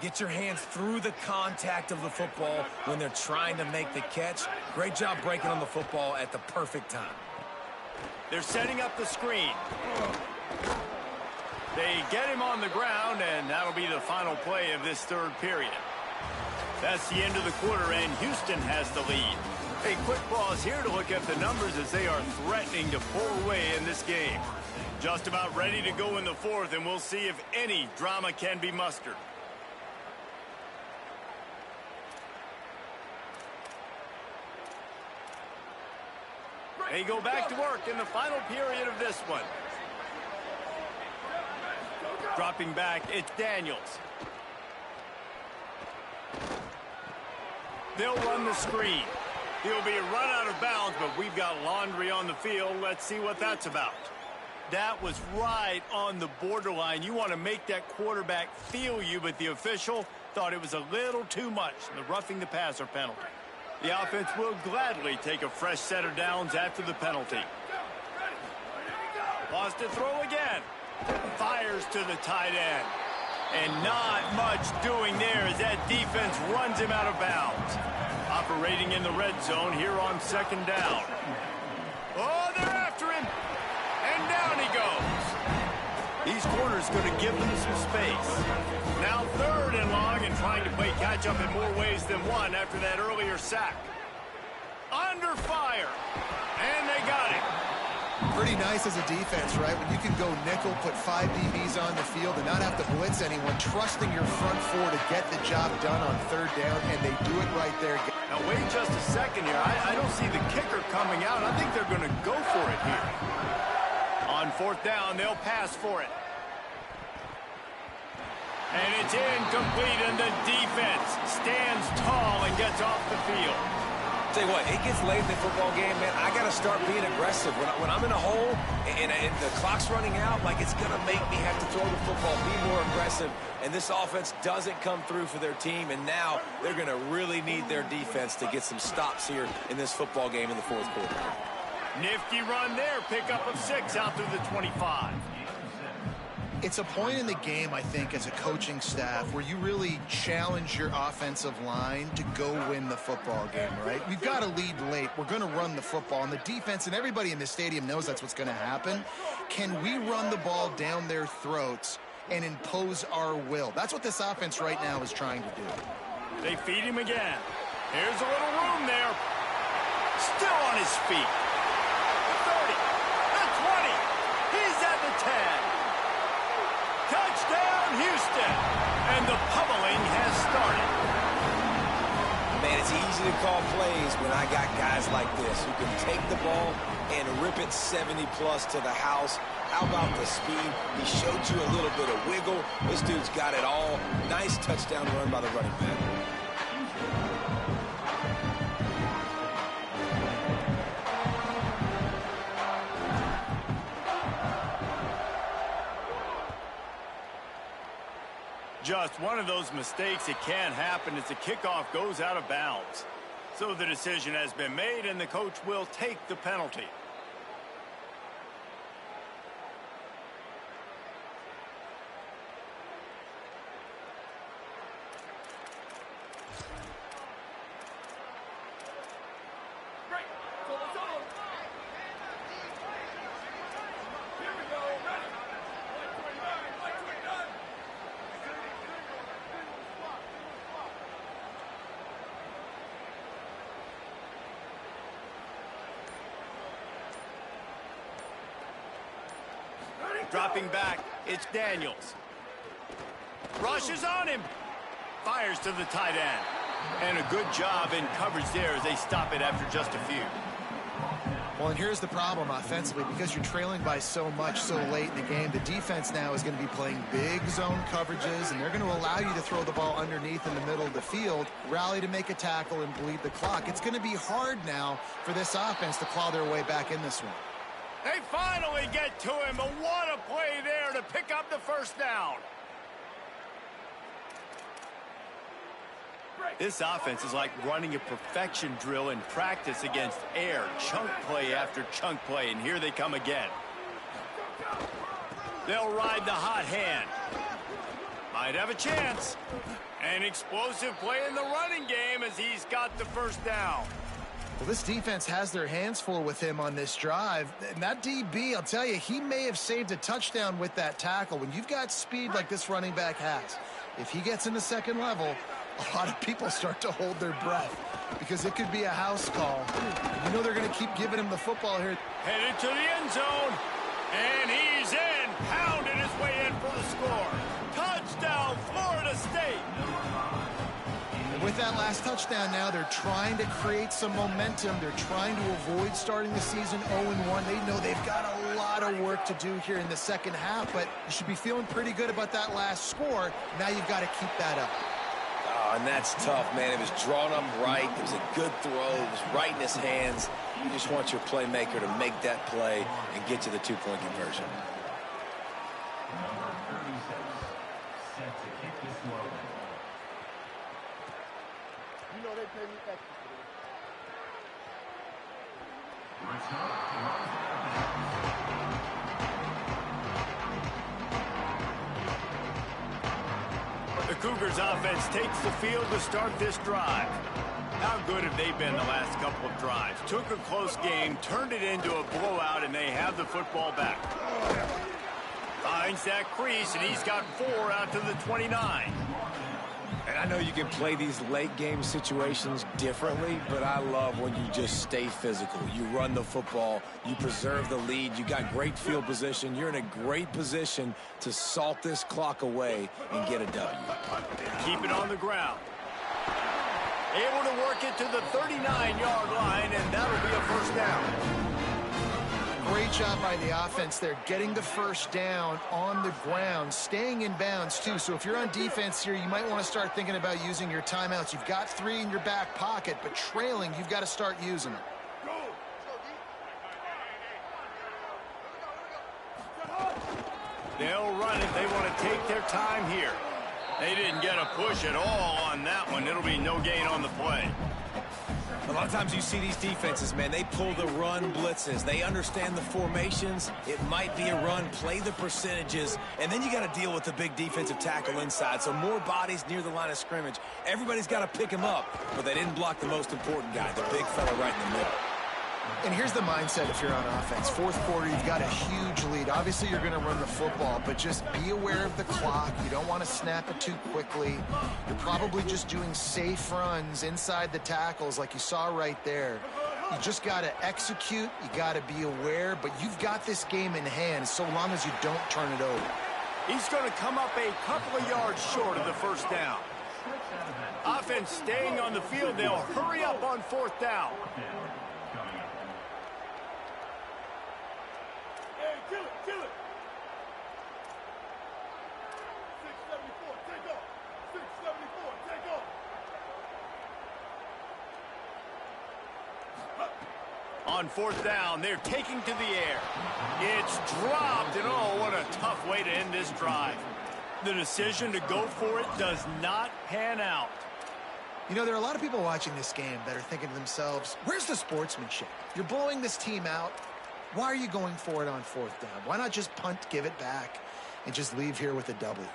Get your hands through the contact of the football when they're trying to make the catch. Great job breaking on the football at the perfect time. They're setting up the screen. They get him on the ground, and that'll be the final play of this third period. That's the end of the quarter, and Houston has the lead. A quick pause here to look at the numbers as they are threatening to pull away in this game. Just about ready to go in the fourth, and we'll see if any drama can be mustered. They go back to work in the final period of this one. Dropping back, it's Daniels. They'll run the screen. He'll be run out of bounds, but we've got laundry on the field. Let's see what that's about. That was right on the borderline. You want to make that quarterback feel you, but the official thought it was a little too much. The roughing the passer penalty. The offense will gladly take a fresh set of downs after the penalty. Lost to throw again. Fires to the tight end. And not much doing there as that defense runs him out of bounds. Operating in the red zone here on second down. Oh, they're after him. And down he goes. These corners going to give them some space. Now third and long and trying to play catch up in more ways than one after that earlier sack. Under fire. And they got it. Pretty nice as a defense, right? When you can go nickel, put 5 DBs on the field and not have to blitz anyone, trusting your front four to get the job done on third down, and they do it right there. Now wait just a second here. I don't see the kicker coming out. I think they're going to go for it here. On fourth down, they'll pass for it. And it's incomplete, and the defense stands tall and gets off the field. Tell you what, it gets late in the football game, man. I got to start being aggressive. When I'm in a hole and the clock's running out, like, it's going to make me have to throw the football, be more aggressive. And this offense doesn't come through for their team, and now they're going to really need their defense to get some stops here in this football game in the fourth quarter. Nifty run there. Pickup of 6 out through the 25. It's a point in the game, I think, as a coaching staff where you really challenge your offensive line to go win the football game, right? We've got to lead late. We're going to run the football, and the defense and everybody in the stadium knows that's what's going to happen. Can we run the ball down their throats and impose our will? That's what this offense right now is trying to do. They feed him again. Here's a little room there. Still on his feet. The 30, the 20. He's at the 10. Touchdown, Houston. And the pummeling has started. Man, it's easy to call plays when I got guys like this who can take the ball and rip it 70-plus to the house. How about the speed? He showed you a little bit of wiggle. This dude's got it all. Nice touchdown run by the running back. Just one of those mistakes. It can happen as the kickoff goes out of bounds. So the decision has been made, and the coach will take the penalty. Dropping back, it's Daniels. Rushes on him. Fires to the tight end. And a good job in coverage there as they stop it after just a few. Well, and here's the problem offensively. Because you're trailing by so much so late in the game, the defense now is going to be playing big zone coverages, and they're going to allow you to throw the ball underneath in the middle of the field, rally to make a tackle, and bleed the clock. It's going to be hard now for this offense to claw their way back in this one. They finally get to him, but what a play there to pick up the first down. This offense is like running a perfection drill in practice against air. Chunk play after chunk play, and here they come again. They'll ride the hot hand. Might have a chance. An explosive play in the running game as he's got the first down. Well, this defense has their hands full with him on this drive. And that DB, I'll tell you, he may have saved a touchdown with that tackle. When you've got speed like this running back has, if he gets in the second level, a lot of people start to hold their breath because it could be a house call. You know they're going to keep giving him the football here. Headed to the end zone, and he's in. Pounded his way in for the score. Touchdown, Florida State. And with that last touchdown now, they're trying to create some momentum. They're trying to avoid starting the season 0-1. They know they've got a lot of work to do here in the second half, but you should be feeling pretty good about that last score. Now you've got to keep that up. Oh, and that's tough, man. It was drawn up right. It was a good throw. It was right in his hands. You just want your playmaker to make that play and get to the two-point conversion. You know they pay me extra The Cougars offense takes the field to start this drive. How good have they been the last couple of drives? Took a close game, turned it into a blowout, and they have the football back. Finds that crease, and he's got 4 out to the 29. And I know you can play these late game situations differently, but I love when you just stay physical. You run the football, you preserve the lead, you got great field position. You're in a great position to salt this clock away and get a W. Keep it on the ground. Able to work it to the 39-yard line, and that'll be a first down. Great job by the offense there, getting the first down on the ground, staying in bounds too. So if you're on defense here, you might want to start thinking about using your timeouts. You've got 3 in your back pocket, but trailing, you've got to start using them. They'll run it. They want to take their time here. They didn't get a push at all on that one. It'll be no gain on the play. A lot of times you see these defenses, man, they pull the run blitzes. They understand the formations. It might be a run, play the percentages, and then you got to deal with the big defensive tackle inside. So more bodies near the line of scrimmage. Everybody's got to pick him up, but they didn't block the most important guy, the big fella right in the middle. And here's the mindset if you're on offense. Fourth quarter, you've got a huge lead. Obviously, you're going to run the football, but just be aware of the clock. You don't want to snap it too quickly. You're probably just doing safe runs inside the tackles like you saw right there. You just got to execute. You got to be aware, but you've got this game in hand so long as you don't turn it over. He's going to come up a couple of yards short of the first down. Offense staying on the field. They'll hurry up on fourth down. Kill it. 674, take off. 674, take off. On fourth down, they're taking to the air. It's dropped, and oh, what a tough way to end this drive. The decision to go for it does not pan out. You know, there are a lot of people watching this game that are thinking to themselves, where's the sportsmanship? You're blowing this team out. Why are you going for it on fourth down? Why not just punt, give it back, and just leave here with a W?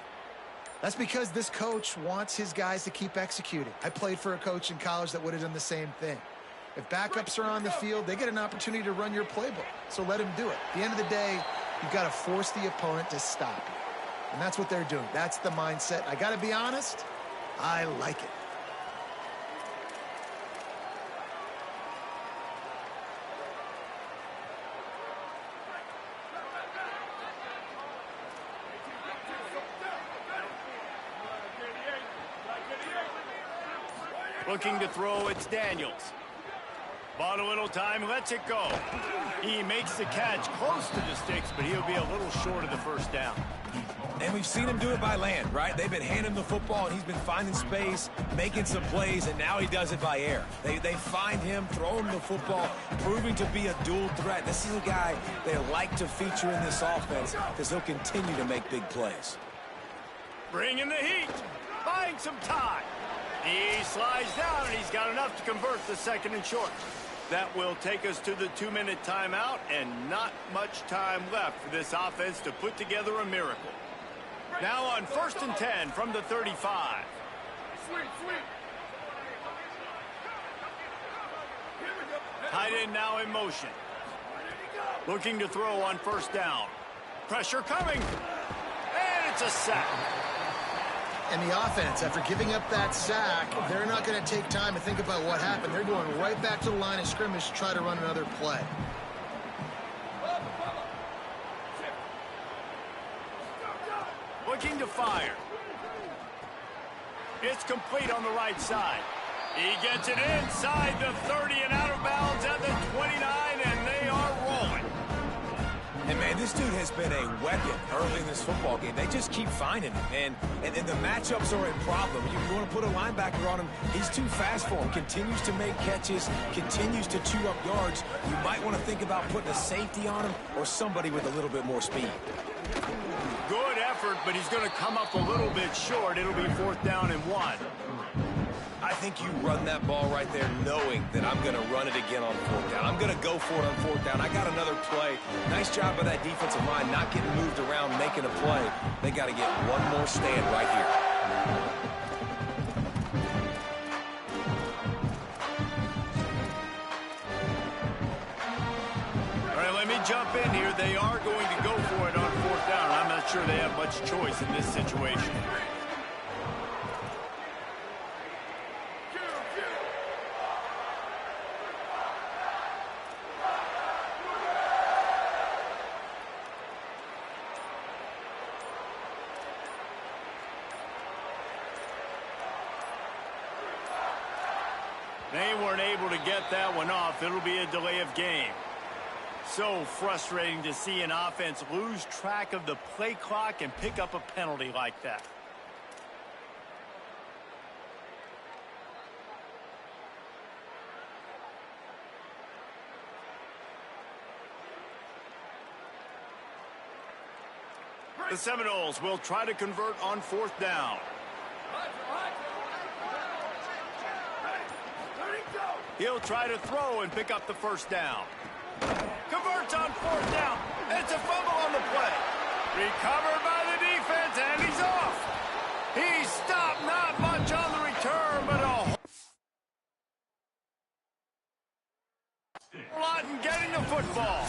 That's because this coach wants his guys to keep executing. I played for a coach in college that would have done the same thing. If backups are on the field, they get an opportunity to run your playbook, so let them do it. At the end of the day, you've got to force the opponent to stop you. And that's what they're doing. That's the mindset. I got to be honest, I like it. Looking to throw, it's Daniels. Bought a little time, lets it go. He makes the catch close to the sticks, but he'll be a little short of the first down. And we've seen him do it by land, right? They've been handing him the football, and he's been finding space, making some plays, and now he does it by air. They find him, throw him the football, proving to be a dual threat. This is a guy they like to feature in this offense because he'll continue to make big plays. Bringing the heat, buying some time. He slides down, and he's got enough to convert the second and short. That will take us to the 2-minute timeout, and not much time left for this offense to put together a miracle. Now on 1st and 10 from the 35. Tight end now in motion. Looking to throw on 1st down. Pressure coming. And it's a sack. And the offense, after giving up that sack, they're not going to take time to think about what happened. They're going right back to the line of scrimmage to try to run another play. Looking to fire. It's complete on the right side. He gets it inside the 30 and out of bounds at the 29, and they are rolling. And, man, this dude has been a weapon early in this football game. They just keep finding him, and the matchups are a problem. You want to put a linebacker on him, he's too fast for him. Continues to make catches, continues to chew up yards. You might want to think about putting a safety on him or somebody with a little bit more speed. Good effort, but he's going to come up a little bit short. It'll be 4th down and 1. I think you run that ball right there knowing that I'm going to run it again on 4th down. I'm going to go for it on 4th down. I got another play. Nice job by that defensive line not getting moved around, making a play. They got to get one more stand right here. All right, let me jump in here. They are going to go for it on 4th down. I'm not sure they have much choice in this situation. They weren't able to get that one off. It'll be a delay of game. So frustrating to see an offense lose track of the play clock and pick up a penalty like that. The Seminoles will try to convert on 4th down. He'll try to throw and pick up the 1st down. Converts on 4th down. It's a fumble on the play. Recovered by the defense, and he's off. He's stopped, not much on the return, but a lot in getting the football.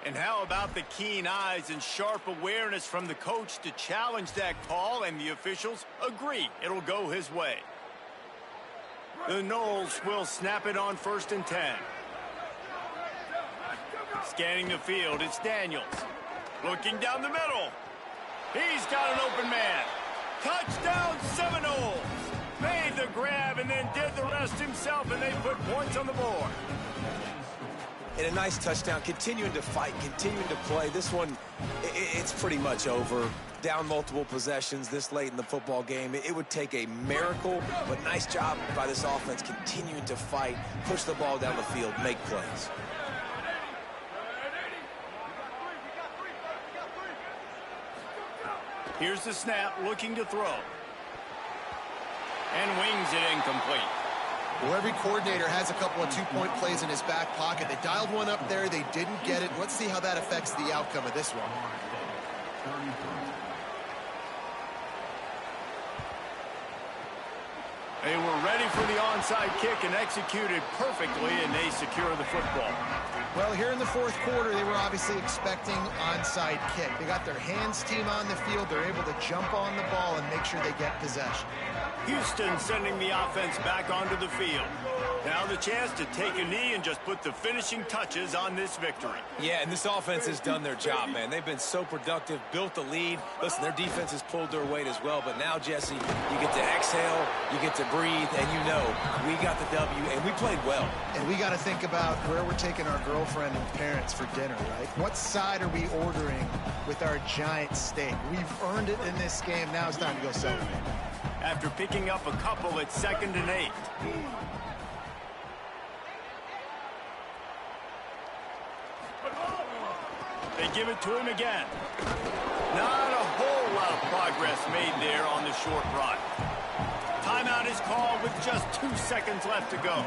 And how about the keen eyes and sharp awareness from the coach to challenge that call, and the officials agree it'll go his way. The Noles will snap it on 1st and 10. Scanning the field, it's Daniels. Looking down the middle. He's got an open man. Touchdown Seminoles. Made the grab and then did the rest himself, and they put points on the board. And a nice touchdown, continuing to fight, continuing to play. This one, it's pretty much over. Down multiple possessions this late in the football game. It would take a miracle, but nice job by this offense continuing to fight, push the ball down the field, make plays. Here's the snap, looking to throw. And wings it incomplete. Well, every coordinator has a couple of two-point plays in his back pocket. They dialed one up there. They didn't get it. Let's see how that affects the outcome of this one. They were ready for the onside kick and executed perfectly, and they secure the football. Well, here in the 4th quarter, they were obviously expecting onside kick. They got their hands team on the field. They're able to jump on the ball and make sure they get possession. Houston sending the offense back onto the field. Now the chance to take a knee and just put the finishing touches on this victory. Yeah, and this offense has done their job, man. They've been so productive, built the lead. Listen, their defense has pulled their weight as well, but now, Jesse, you get to exhale, you get to breathe, and you know we got the W, and we played well. And we got to think about where we're taking our girlfriend and parents for dinner, right? What side are we ordering with our giant steak? We've earned it in this game. Now it's time to go celebrate. After picking up a couple at 2nd and 8. They give it to him again. Not a whole lot of progress made there on the short run. Timeout is called with just 2 seconds left to go.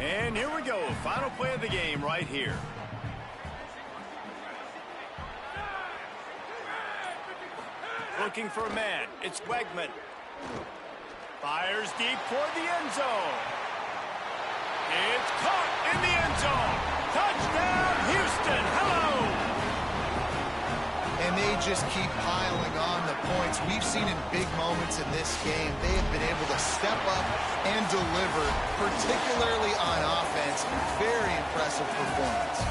And here we go. Final play of the game right here. Looking for a man. It's Wegman. Fires deep toward the end zone. It's caught in the end zone. Touchdown, Houston. Hello. And they just keep piling on the points. We've seen in big moments in this game, they have been able to step up and deliver, particularly on offense. Very impressive performance.